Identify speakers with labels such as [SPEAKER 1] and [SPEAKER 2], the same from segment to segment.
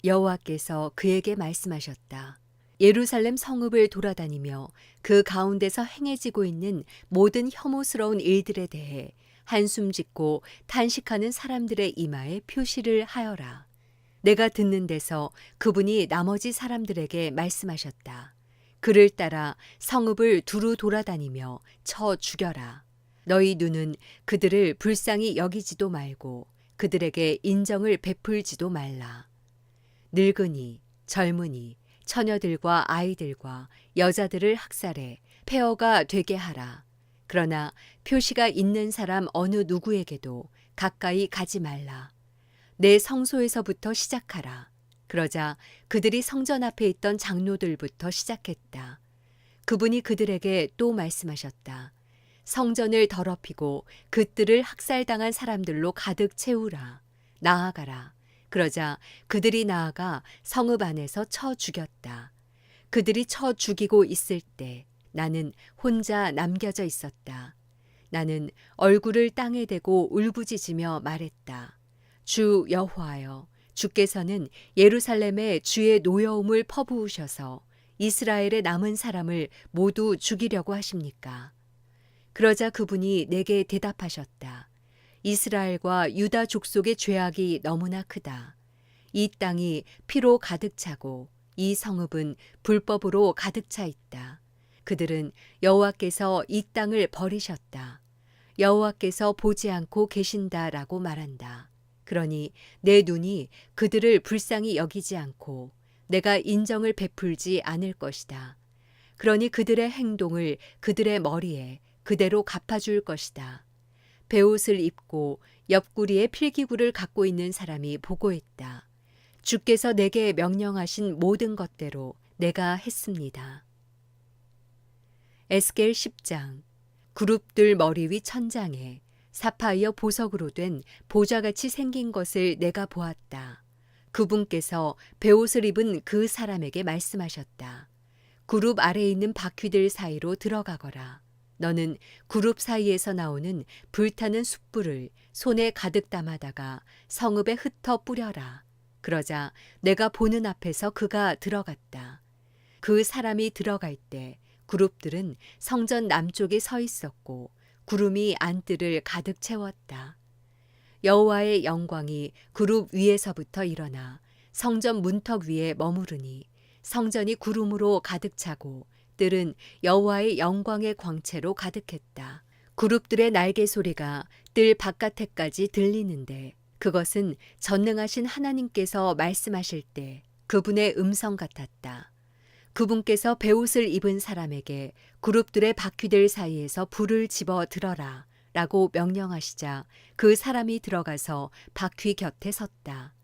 [SPEAKER 1] 여호와께서 그에게 말씀하셨다. 예루살렘 성읍을 돌아다니며 그 가운데서 행해지고 있는 모든 혐오스러운 일들에 대해 한숨 짓고 탄식하는 사람들의 이마에 표시를 하여라. 내가 듣는 데서 그분이 나머지 사람들에게 말씀하셨다. 그를 따라 성읍을 두루 돌아다니며 쳐 죽여라. 너희 눈은 그들을 불쌍히 여기지도 말고 그들에게 인정을 베풀지도 말라. 늙은이, 젊은이, 처녀들과 아이들과 여자들을 학살해 폐허가 되게 하라. 그러나 표시가 있는 사람 어느 누구에게도 가까이 가지 말라. 내 성소에서부터 시작하라. 그러자 그들이 성전 앞에 있던 장로들부터 시작했다. 그분이 그들에게 또 말씀하셨다. 성전을 더럽히고 그 뜰을 학살당한 사람들로 가득 채우라. 나아가라. 그러자 그들이 나아가 성읍 안에서 쳐 죽였다. 그들이 쳐 죽이고 있을 때 나는 혼자 남겨져 있었다. 나는 얼굴을 땅에 대고 울부짖으며 말했다. 주 여호와여, 주께서는 예루살렘에 주의 노여움을 퍼부으셔서 이스라엘의 남은 사람을 모두 죽이려고 하십니까? 그러자 그분이 내게 대답하셨다. 이스라엘과 유다 족속의 죄악이 너무나 크다. 이 땅이 피로 가득 차고 이 성읍은 불법으로 가득 차 있다. 그들은 여호와께서 이 땅을 버리셨다. 여호와께서 보지 않고 계신다라고 말한다. 그러니 내 눈이 그들을 불쌍히 여기지 않고 내가 인정을 베풀지 않을 것이다. 그러니 그들의 행동을 그들의 머리에 그대로 갚아줄 것이다. 베옷을 입고 옆구리에 필기구를 갖고 있는 사람이 보고했다. 주께서 내게 명령하신 모든 것대로 내가 했습니다. 에스겔 10장. 그룹들 머리 위 천장에 사파이어 보석으로 된 보좌같이 생긴 것을 내가 보았다. 그분께서 베옷을 입은 그 사람에게 말씀하셨다. 그룹 아래에 있는 바퀴들 사이로 들어가거라. 너는 그룹 사이에서 나오는 불타는 숯불을 손에 가득 담아다가 성읍에 흩어 뿌려라. 그러자 내가 보는 앞에서 그가 들어갔다. 그 사람이 들어갈 때 그룹들은 성전 남쪽에 서 있었고 구름이 안뜰을 가득 채웠다. 여호와의 영광이 그룹 위에서부터 일어나 성전 문턱 위에 머무르니 성전이 구름으로 가득 차고 뜰은 여호와의 영광의 광채로 가득했다. 그룹들의 날개 소리가 뜰 바깥에까지 들리는데 그것은 전능하신 하나님께서 말씀하실 때 그분의 음성 같았다. 그분께서 베옷을 입은 사람에게 그룹들의 바퀴들 사이에서 불을 집어 들어라 라고 명령하시자 그 사람이 들어가서 바퀴 곁에 섰다.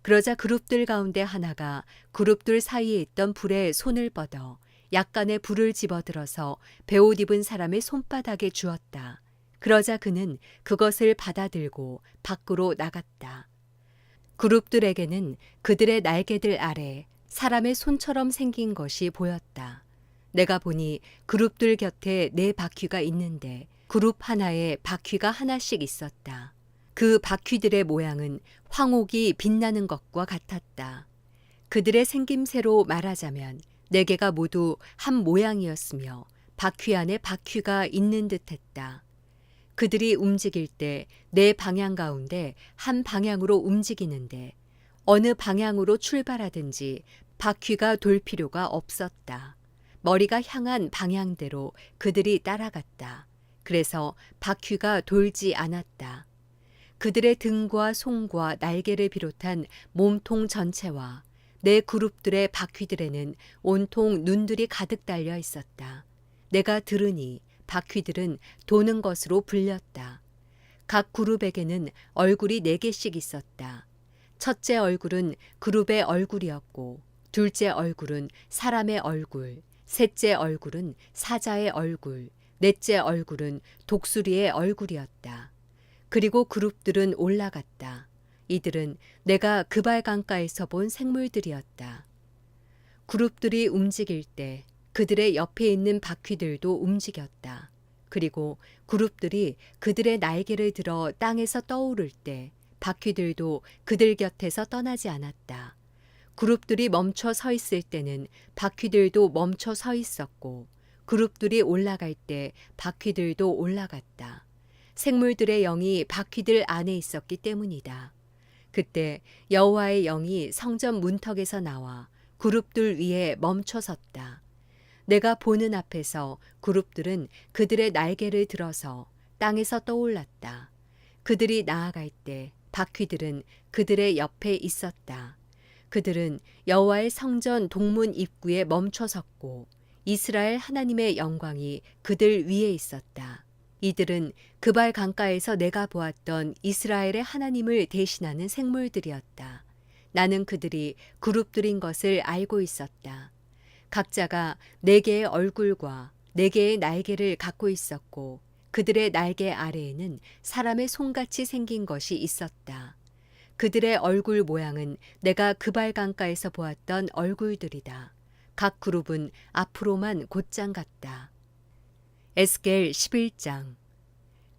[SPEAKER 1] 그러자 그룹들 가운데 하나가 그룹들 사이에 있던 불에 손을 뻗어 약간의 불을 집어들어서 베옷 입은 사람의 손바닥에 주었다. 그러자 그는 그것을 받아들고 밖으로 나갔다. 그룹들에게는 그들의 날개들 아래 사람의 손처럼 생긴 것이 보였다. 내가 보니 그룹들 곁에 네 바퀴가 있는데 그룹 하나에 바퀴가 하나씩 있었다. 그 바퀴들의 모양은 황옥이 빛나는 것과 같았다. 그들의 생김새로 말하자면 네 개가 모두 한 모양이었으며 바퀴 안에 바퀴가 있는 듯했다. 그들이 움직일 때 네 방향 가운데 한 방향으로 움직이는데 어느 방향으로 출발하든지 바퀴가 돌 필요가 없었다. 머리가 향한 방향대로 그들이 따라갔다. 그래서 바퀴가 돌지 않았다. 그들의 등과 손과 날개를 비롯한 몸통 전체와 내 그룹들의 바퀴들에는 온통 눈들이 가득 달려 있었다. 내가 들으니 바퀴들은 도는 것으로 불렸다. 각 그룹에게는 얼굴이 4개씩 있었다. 첫째 얼굴은 그룹의 얼굴이었고 둘째 얼굴은 사람의 얼굴, 셋째 얼굴은 사자의 얼굴, 넷째 얼굴은 독수리의 얼굴이었다. 그리고 그룹들은 올라갔다. 이들은 내가 그발 강가에서 본 생물들이었다. 그룹들이 움직일 때 그들의 옆에 있는 바퀴들도 움직였다. 그리고 그룹들이 그들의 날개를 들어 땅에서 떠오를 때 바퀴들도 그들 곁에서 떠나지 않았다. 그룹들이 멈춰 서 있을 때는 바퀴들도 멈춰 서 있었고 그룹들이 올라갈 때 바퀴들도 올라갔다. 생물들의 영이 바퀴들 안에 있었기 때문이다. 그때 여호와의 영이 성전 문턱에서 나와 그룹들 위에 멈춰 섰다. 내가 보는 앞에서 그룹들은 그들의 날개를 들어서 땅에서 떠올랐다. 그들이 나아갈 때 바퀴들은 그들의 옆에 있었다. 그들은 여호와의 성전 동문 입구에 멈춰 섰고 이스라엘 하나님의 영광이 그들 위에 있었다. 이들은 그발 강가에서 내가 보았던 이스라엘의 하나님을 대신하는 생물들이었다. 나는 그들이 그룹들인 것을 알고 있었다. 각자가 네 개의 얼굴과 네 개의 날개를 갖고 있었고 그들의 날개 아래에는 사람의 손같이 생긴 것이 있었다. 그들의 얼굴 모양은 내가 그발 강가에서 보았던 얼굴들이다. 각 그룹은 앞으로만 곧장 같다. 에스겔 11장.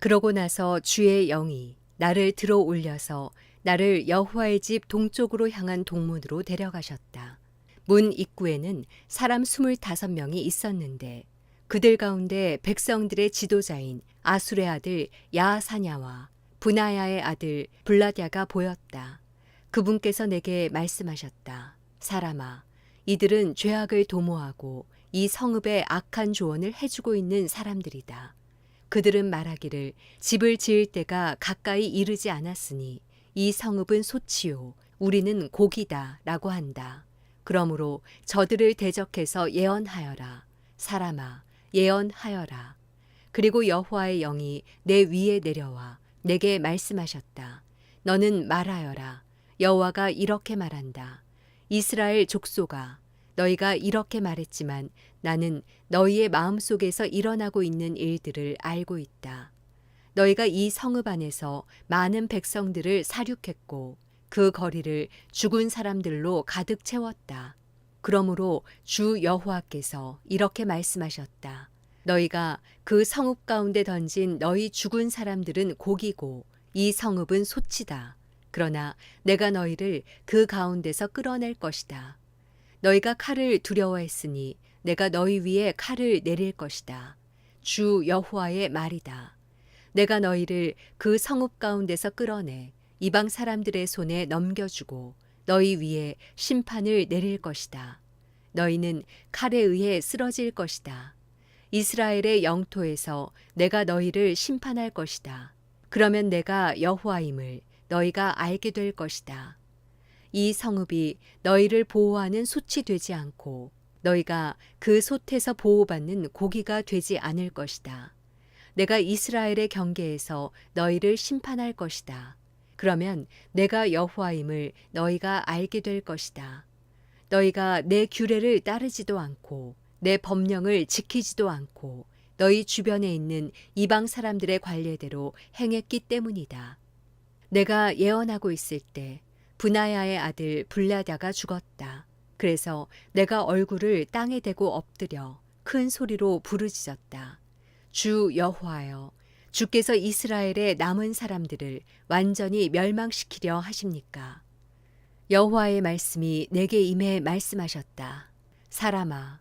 [SPEAKER 1] 그러고 나서 주의 영이 나를 들어 올려서 나를 여호와의 집 동쪽으로 향한 동문으로 데려가셨다. 문 입구에는 사람 25명이 있었는데 그들 가운데 백성들의 지도자인 아술의 아들 야사냐와 분하야의 아들 블라랴가 보였다. 그분께서 내게 말씀하셨다. 사람아, 이들은 죄악을 도모하고 이 성읍에 악한 조언을 해주고 있는 사람들이다. 그들은 말하기를 집을 지을 때가 가까이 이르지 않았으니 이 성읍은 소치요 우리는 고기다 라고 한다. 그러므로 저들을 대적해서 예언하여라. 사람아, 예언하여라. 그리고 여호와의 영이 내 위에 내려와 내게 말씀하셨다. 너는 말하여라. 여호와가 이렇게 말한다. 이스라엘 족속아, 너희가 이렇게 말했지만 나는 너희의 마음속에서 일어나고 있는 일들을 알고 있다. 너희가 이 성읍 안에서 많은 백성들을 살육했고 그 거리를 죽은 사람들로 가득 채웠다. 그러므로 주 여호와께서 이렇게 말씀하셨다. 너희가 그 성읍 가운데 던진 너희 죽은 사람들은 고기고 이 성읍은 소치다. 그러나 내가 너희를 그 가운데서 끌어낼 것이다. 너희가 칼을 두려워했으니 내가 너희 위에 칼을 내릴 것이다. 주 여호와의 말이다. 내가 너희를 그 성읍 가운데서 끌어내 이방 사람들의 손에 넘겨주고 너희 위에 심판을 내릴 것이다. 너희는 칼에 의해 쓰러질 것이다. 이스라엘의 영토에서 내가 너희를 심판할 것이다. 그러면 내가 여호와임을 너희가 알게 될 것이다. 이 성읍이 너희를 보호하는 솥이 되지 않고 너희가 그 솥에서 보호받는 고기가 되지 않을 것이다. 내가 이스라엘의 경계에서 너희를 심판할 것이다. 그러면 내가 여호와임을 너희가 알게 될 것이다. 너희가 내 규례를 따르지도 않고 내 법령을 지키지도 않고 너희 주변에 있는 이방 사람들의 관례대로 행했기 때문이다. 내가 예언하고 있을 때 분하야의 아들 블라랴가 죽었다. 그래서 내가 얼굴을 땅에 대고 엎드려 큰 소리로 부르짖었다. 주 여호와여, 주께서 이스라엘의 남은 사람들을 완전히 멸망시키려 하십니까? 여호와의 말씀이 내게 임해 말씀하셨다. 사람아,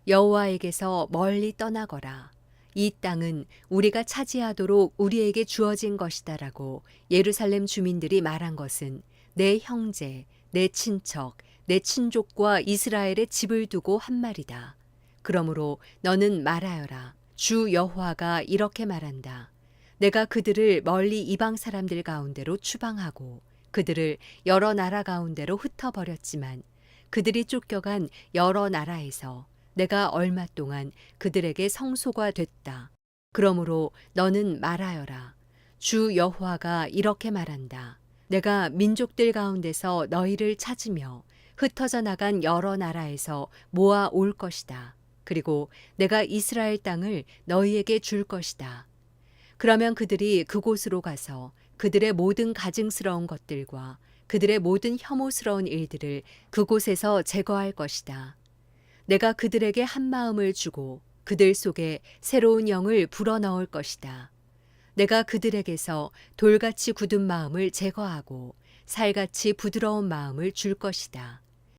[SPEAKER 1] 여호와에게서 멀리 떠나거라. 이 땅은 우리가 차지하도록 우리에게 주어진 것이다라고 예루살렘 주민들이 말한 것은 내 형제, 내 친척, 내 친족과 이스라엘의 집을 두고 한 말이다. 그러므로 너는 말하여라. 주 여호와가 이렇게 말한다. 내가 그들을 멀리 이방 사람들 가운데로 추방하고 그들을 여러 나라 가운데로 흩어버렸지만 그들이 쫓겨간 여러 나라에서 내가 얼마 동안 그들에게 성소가 됐다. 그러므로 너는 말하여라. 주 여호와가 이렇게 말한다. 내가 민족들 가운데서 너희를 찾으며 흩어져 나간 여러 나라에서 모아 올 것이다. 그리고 내가 이스라엘 땅을 너희에게 줄 것이다. 그러면 그들이 그곳으로 가서 그들의 모든 가증스러운 것들과 그들의 모든 혐오스러운 일들을 그곳에서 제거할 것이다. 내가 그들에게 한 마음을 주고 그들 속에 새로운 영을 불어넣을 것이다. 내가 그들에게서 돌같이 굳은 마음을 제거하고 살같이 부드러운 마음을 줄 것이다.